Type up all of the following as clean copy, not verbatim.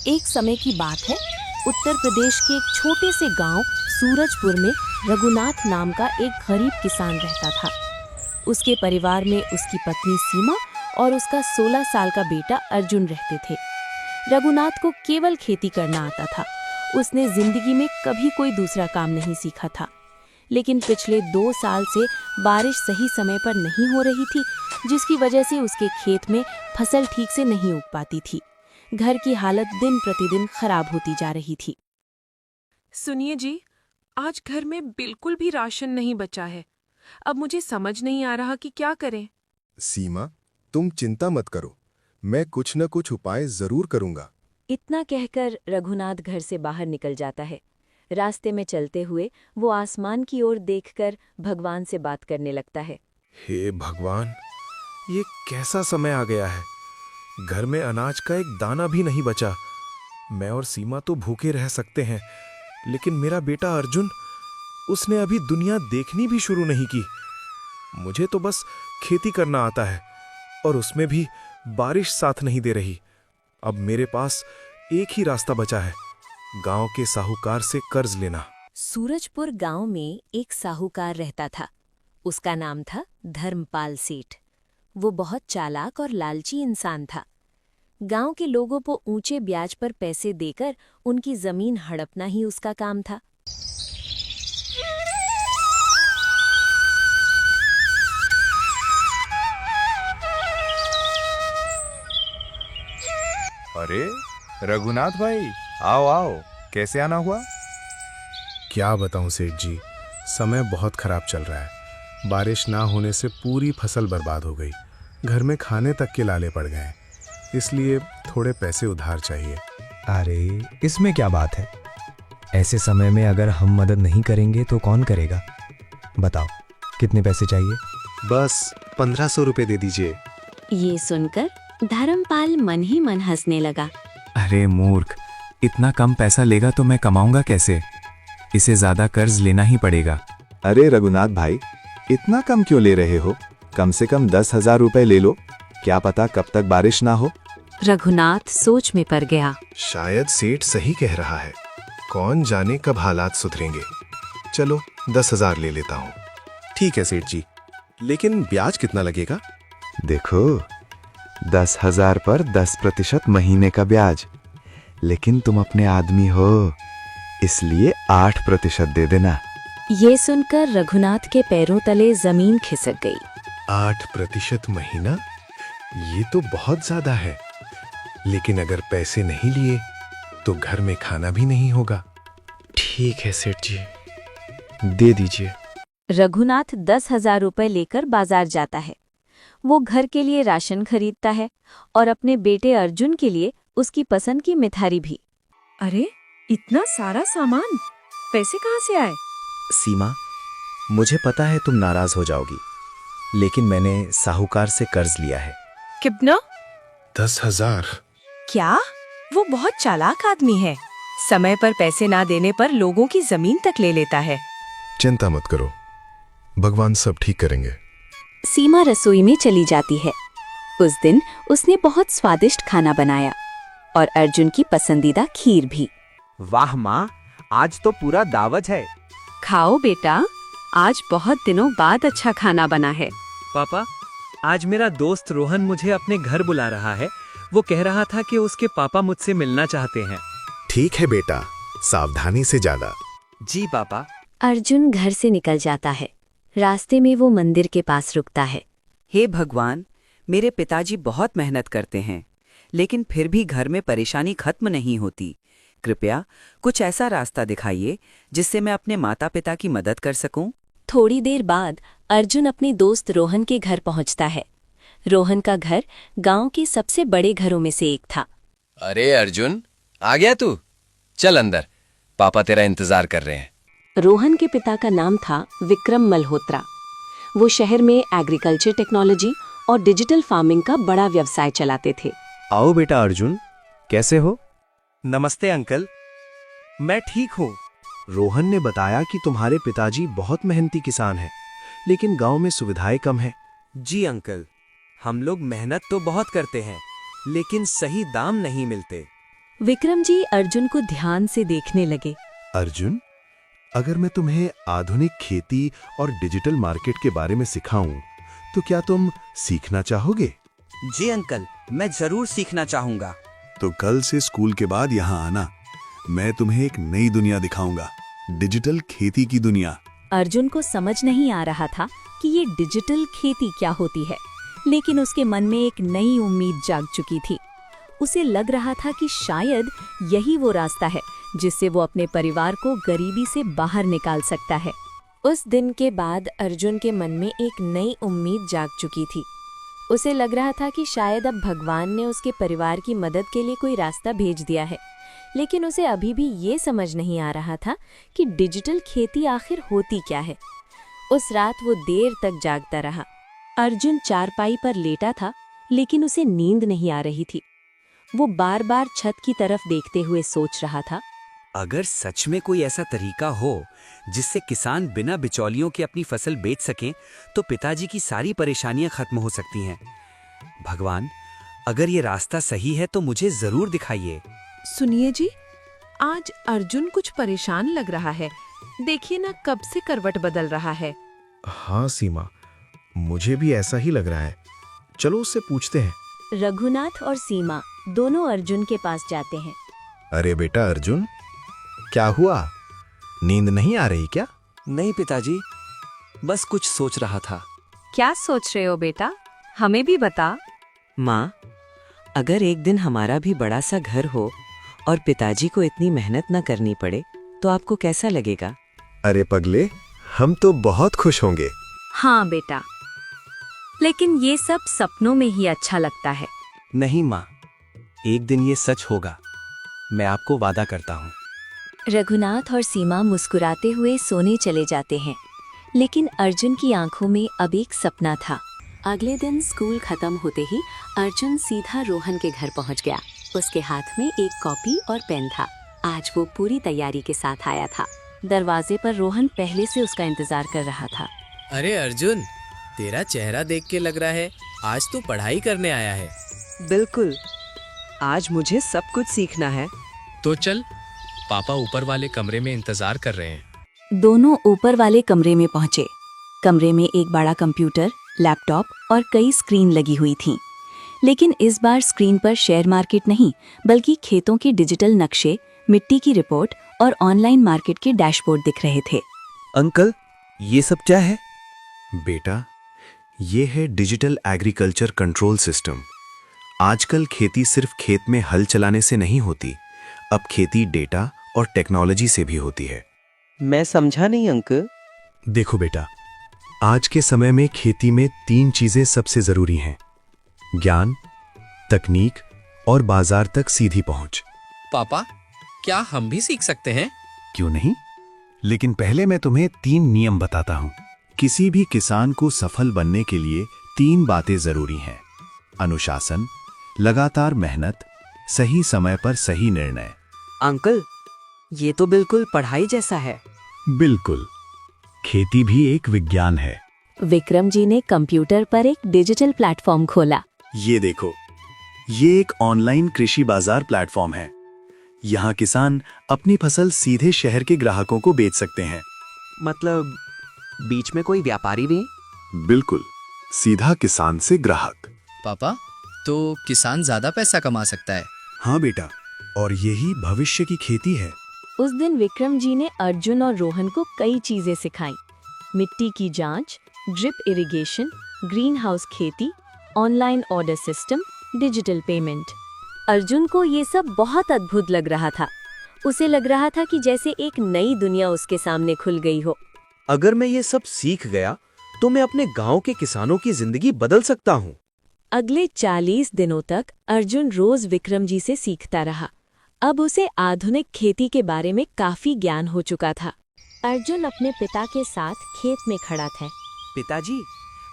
एक समय की बात है। उत्तर प्रदेश के एक छोटे से गांव सूरजपुर में रघुनाथ नाम का एक गरीब किसान रहता था। उसके परिवार में उसकी पत्नी सीमा और उसका 16 साल का बेटा अर्जुन रहते थे। रघुनाथ को केवल खेती करना आता था। उसने जिंदगी में कभी कोई दूसरा काम नहीं सीखा था। लेकिन पिछले 2 साल से बारिश सही समय पर नहीं हो रही थी, जिसकी वजह से उसके खेत में फसल ठीक से नहीं उग पाती थी। घर की हालत दिन प्रतिदिन खराब होती जा रही थी। सुनिए जी, आज घर में बिल्कुल भी राशन नहीं बचा है। अब मुझे समझ नहीं आ रहा कि क्या करें। सीमा, तुम चिंता मत करो, मैं कुछ न कुछ उपाय जरूर करूंगा। इतना कहकर रघुनाथ घर से बाहर निकल जाता है। रास्ते में चलते हुए वो आसमान की ओर देखकर भगवान से बात करने लगता है। हे भगवान, ये कैसा समय आ गया है। घर में अनाज का एक दाना भी नहीं बचा। मैं और सीमा तो भूखे रह सकते हैं, लेकिन मेरा बेटा अर्जुन, उसने अभी दुनिया देखनी भी शुरू नहीं की। मुझे तो बस खेती करना आता है, और उसमें भी बारिश साथ नहीं दे रही। अब मेरे पास एक ही रास्ता बचा है, गांव के साहूकार से कर्ज लेना। सूरजपुर गांव में एक साहूकार रहता था। उसका नाम था धर्मपाल सेठ। वो बहुत चालाक और लालची इंसान था। गांव के लोगों को ऊंचे ब्याज पर पैसे देकर उनकी जमीन हड़पना ही उसका काम था। अरे रघुनाथ भाई, आओ आओ, कैसे आना हुआ? क्या बताऊं सेठ जी, समय बहुत खराब चल रहा है। बारिश ना होने से पूरी फसल बर्बाद हो गई। घर में खाने तक के लाले पड़ गए, इसलिए थोड़े पैसे उधार चाहिए। अरे इसमें क्या बात है। ऐसे समय में अगर हम मदद नहीं करेंगे तो कौन करेगा। बताओ कितने पैसे चाहिए। बस 1500 रुपए दे दीजिए। ये सुनकर धर्मपाल मन ही मन हंसने लगा। अरे मूर्ख, इतना कम पैसा लेगा तो मैं कमाऊंगा कैसे। इसे ज्यादा कर्ज लेना ही पड़ेगा। अरे रघुनाथ भाई, इतना कम क्यों ले रहे हो? कम से कम 10,000 रुपए ले लो, क्या पता कब तक बारिश ना हो। रघुनाथ सोच में पड़ गया। शायद सेठ सही कह रहा है, कौन जाने कब हालात सुधरेंगे। चलो 10,000 ले लेता हूँ। ठीक है सेठ जी, लेकिन ब्याज कितना लगेगा? देखो, 10,000 पर 10% महीने का ब्याज। लेकिन तुम अपने आदमी हो, इसलिए 8% दे देना। ये सुनकर रघुनाथ के पैरों तले जमीन खिसक गई। 8% महीना, ये तो बहुत ज्यादा है। लेकिन अगर पैसे नहीं लिए तो घर में खाना भी नहीं होगा। ठीक है सेठ जी, दे दीजिए। रघुनाथ 10,000 रुपए लेकर बाजार जाता है। वो घर के लिए राशन खरीदता है और अपने बेटे अर्जुन के लिए उसकी पसंद की मिठाई भी। अरे इतना सारा सामान, पैसे कहाँ से आए? सीमा, मुझे पता है तुम नाराज हो जाओगी, लेकिन मैंने साहूकार से कर्ज लिया है। कितना? 10,000। क्या? वो बहुत चालाक आदमी है। समय पर पैसे ना देने पर लोगों की जमीन तक ले लेता है। चिंता मत करो, भगवान सब ठीक करेंगे। सीमा रसोई में चली जाती है। उस दिन उसने बहुत स्वादिष्ट खाना बनाया और अर्जुन की पसंदीदा खीर भी। वाह माँ, आज तो पूरा दावत है। खाओ बेटा, आज बहुत दिनों बाद अच्छा खाना बना है। पापा, आज मेरा दोस्त रोहन मुझे अपने घर बुला रहा है। वो कह रहा था कि उसके पापा मुझसे मिलना चाहते हैं। ठीक है बेटा, सावधानी से जाना। जी पापा। अर्जुन घर से निकल जाता है। रास्ते में वो मंदिर के पास रुकता है। हे भगवान, मेरे पिताजी बहुत मेहनत करते हैं, लेकिन फिर भी घर में परेशानी खत्म नहीं होती। कृपया कुछ ऐसा रास्ता दिखाइए जिससे मैं अपने माता पिता की मदद कर सकूं। थोड़ी देर बाद अर्जुन अपने दोस्त रोहन के घर पहुंचता है। रोहन का घर गांव के सबसे बड़े घरों में से एक था। अरे अर्जुन, आ गया तू? चल अंदर, पापा तेरा इंतजार कर रहे हैं। रोहन के पिता का नाम था विक्रम मल्होत्रा। वो शहर में एग्रीकल्चर टेक्नोलॉजी और डिजिटल फार्मिंग का बड़ा व्यवसाय चलाते थे। आओ बेटा अर्जुन, कैसे हो? नमस्ते अंकल, मैं ठीक हूँ। रोहन ने बताया कि तुम्हारे पिताजी बहुत मेहनती किसान हैं, लेकिन गांव में सुविधाएं कम हैं। जी अंकल, हम लोग मेहनत तो बहुत करते हैं, लेकिन सही दाम नहीं मिलते। विक्रम जी अर्जुन को ध्यान से देखने लगे। अर्जुन, अगर मैं तुम्हें आधुनिक खेती और डिजिटल मार्केट के बारे में सिखाऊं, तो क्या तुम सीखना चाहोगे? जी अंकल, मैं जरूर सीखना चाहूंगा। तो कल से स्कूल के बाद यहाँ आना। मैं तुम्हें एक नई दुनिया दिखाऊंगा, डिजिटल खेती की दुनिया। अर्जुन को समझ नहीं आ रहा था कि ये डिजिटल खेती क्या होती है, लेकिन उसके मन में एक नई उम्मीद जाग चुकी थी। उसे लग रहा था कि शायद यही वो रास्ता है जिससे वो अपने परिवार को गरीबी से बाहर निकाल सकता है। उस दिन के बाद अर्जुन के मन में एक नई उम्मीद जाग चुकी थी। उसे लग रहा था कि शायद अब भगवान ने उसके परिवार की मदद के लिए कोई रास्ता भेज दिया है, लेकिन उसे अभी भी ये समझ नहीं आ रहा था कि डिजिटल खेती आखिर होती क्या है। उस रात वो देर तक जागता रहा। अर्जुन चारपाई पर लेटा था, लेकिन उसे नींद नहीं आ रही थी। वो बार बार छत की तरफ देखते हुए सोच रहा था, अगर सच में कोई ऐसा तरीका हो जिससे किसान बिना बिचौलियों के अपनी फसल बेच सकें, तो पिताजी की सारी परेशानियां खत्म हो सकती हैं। भगवान, अगर ये रास्ता सही है तो मुझे जरूर दिखाइए। सुनिए जी, आज अर्जुन कुछ परेशान लग रहा है। देखिए ना, कब से करवट बदल रहा है। हाँ सीमा, मुझे भी ऐसा ही लग रहा है। चलो उससे पूछते हैं। रघुनाथ और सीमा दोनों अर्जुन के पास जाते हैं। अरे बेटा अर्जुन, क्या हुआ? नींद नहीं आ रही क्या? नहीं पिताजी, बस कुछ सोच रहा था। क्या सोच रहे हो बेटा, हमें भी बता। माँ, अगर एक दिन हमारा भी बड़ा सा घर हो और पिताजी को इतनी मेहनत न करनी पड़े, तो आपको कैसा लगेगा? अरे पगले, हम तो बहुत खुश होंगे। हाँ बेटा, लेकिन ये सब सपनों में ही अच्छा लगता है। नहीं माँ, एक दिन ये सच होगा, मैं आपको वादा करता हूँ। रघुनाथ और सीमा मुस्कुराते हुए सोने चले जाते हैं, लेकिन अर्जुन की आंखों में अब एक सपना था। अगले दिन स्कूल खत्म होते ही अर्जुन सीधा रोहन के घर पहुंच गया। उसके हाथ में एक कॉपी और पेन था। आज वो पूरी तैयारी के साथ आया था। दरवाजे पर रोहन पहले से उसका इंतजार कर रहा था। अरे अर्जुन, तेरा चेहरा देख के लग रहा है आज तू पढ़ाई करने आया है। बिल्कुल, आज मुझे सब कुछ सीखना है। तो चल, पापा ऊपर वाले कमरे में इंतजार कर रहे हैं। दोनों ऊपर वाले कमरे में पहुंचे। कमरे में एक बड़ा कंप्यूटर, लैपटॉप और कई स्क्रीन लगी हुई थीं। लेकिन इस बार स्क्रीन पर शेयर मार्केट नहीं, बल्कि खेतों के डिजिटल नक्शे, मिट्टी की रिपोर्ट और ऑनलाइन मार्केट के डैशबोर्ड दिख रहे थे। अंकल, ये सब क्या है? बेटा, ये है डिजिटल एग्रीकल्चर कंट्रोल सिस्टम। आजकल खेती सिर्फ खेत में हल चलाने से नहीं होती, अब खेती डेटा और टेक्नोलॉजी से भी होती है। मैं समझा नहीं अंकल। देखो बेटा, आज के समय में खेती में 3 चीजें सबसे जरूरी हैं: ज्ञान, तकनीक और बाजार तक सीधी पहुंच। पापा, क्या हम भी सीख सकते हैं? क्यों नहीं, लेकिन पहले मैं तुम्हें 3 नियम बताता हूं। किसी भी किसान को सफल बनने के लिए 3 बातें जरूरी हैं: अनुशासन, लगातार मेहनत, सही समय पर सही निर्णय। अंकल, ये तो बिल्कुल पढ़ाई जैसा है। बिल्कुल, खेती भी एक विज्ञान है। विक्रम जी ने कंप्यूटर पर एक डिजिटल प्लेटफॉर्म खोला। ये देखो, ये एक ऑनलाइन कृषि बाजार प्लेटफॉर्म है। यहाँ किसान अपनी फसल सीधे शहर के ग्राहकों को बेच सकते हैं। मतलब बीच में कोई व्यापारी भी? बिल्कुल, सीधा किसान से ग्राहक। पापा, तो किसान ज्यादा पैसा कमा सकता है? हाँ बेटा, और यही भविष्य की खेती है। उस दिन विक्रम जी ने अर्जुन और रोहन को कई चीजें सिखाई। मिट्टी की जांच, ड्रिप इरिगेशन, ग्रीन हाउस खेती, online order system, digital payment. Arjun को ये सब बहुत अद्भुत लग रहा था। उसे लग रहा था कि जैसे एक नई दुनिया उसके सामने खुल गई हो। अगर मैं ये सब सीख गया तो मैं अपने गांव के किसानों की जिंदगी बदल सकता हूँ। अगले 40 दिनों तक अर्जुन रोज विक्रम जी से सीखता रहा। अब उसे आधुनिक खेती के बारे में काफी ज्ञान हो चुका था। अर्जुन अपने पिता के साथ खेत में खड़ा था। पिताजी,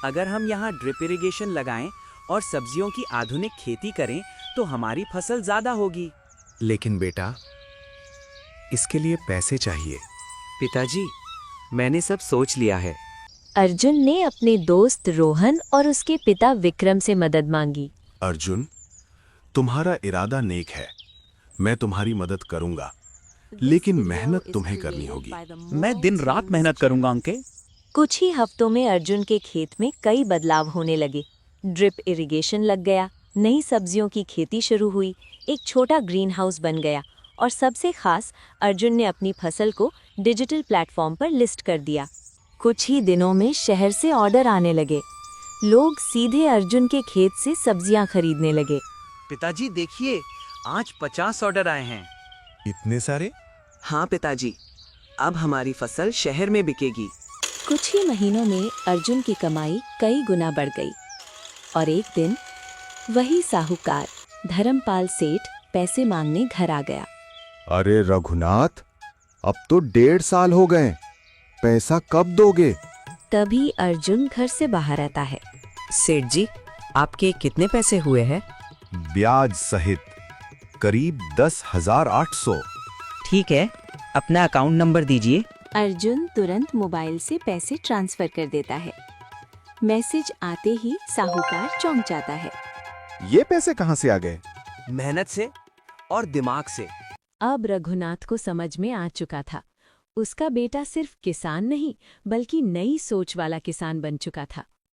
अगर हम यहाँ ड्रिप इरिगेशन लगाएं और सब्जियों की आधुनिक खेती करें तो हमारी फसल ज्यादा होगी। लेकिन बेटा, इसके लिए पैसे चाहिए। पिताजी, मैंने सब सोच लिया है। अर्जुन ने अपने दोस्त रोहन और उसके पिता विक्रम से मदद मांगी। अर्जुन, तुम्हारा इरादा नेक है, मैं तुम्हारी मदद करूंगा, लेकिन मेहनत तुम्हें करनी होगी। मैं दिन रात मेहनत करूंगा अंकल। कुछ ही हफ्तों में अर्जुन के खेत में कई बदलाव होने लगे। ड्रिप इरिगेशन लग गया, नई सब्जियों की खेती शुरू हुई, एक छोटा ग्रीन हाउस बन गया और सबसे खास अर्जुन ने अपनी फसल को डिजिटल प्लेटफॉर्म पर लिस्ट कर दिया। कुछ ही दिनों में शहर से ऑर्डर आने लगे। लोग सीधे अर्जुन के खेत से सब्जियां खरीदने लगे। पिताजी देखिए, आज 50 ऑर्डर आए हैं। इतने सारे? हाँ पिताजी, अब हमारी फसल शहर में बिकेगी। कुछ ही महीनों में अर्जुन की कमाई कई गुना बढ़ गई और एक दिन वही साहूकार धर्मपाल सेठ पैसे मांगने घर आ गया। अरे रघुनाथ, अब तो 1.5 साल हो गए, पैसा कब दोगे? तभी अर्जुन घर से बाहर आता है। सेठ जी, आपके कितने पैसे हुए हैं? ब्याज सहित करीब 10,800। ठीक है, अपना अकाउंट नंबर दीजिए। अर्जुन तुरंत मोबाइल से पैसे ट्रांसफर कर देता है। मैसेज आते ही साहूकार चौंक जाता है। ये पैसे कहाँ से आ गए? मेहनत से और दिमाग से। अब रघुनाथ को समझ में आ चुका था, उसका बेटा सिर्फ किसान नहीं बल्कि नई सोच वाला किसान बन चुका था।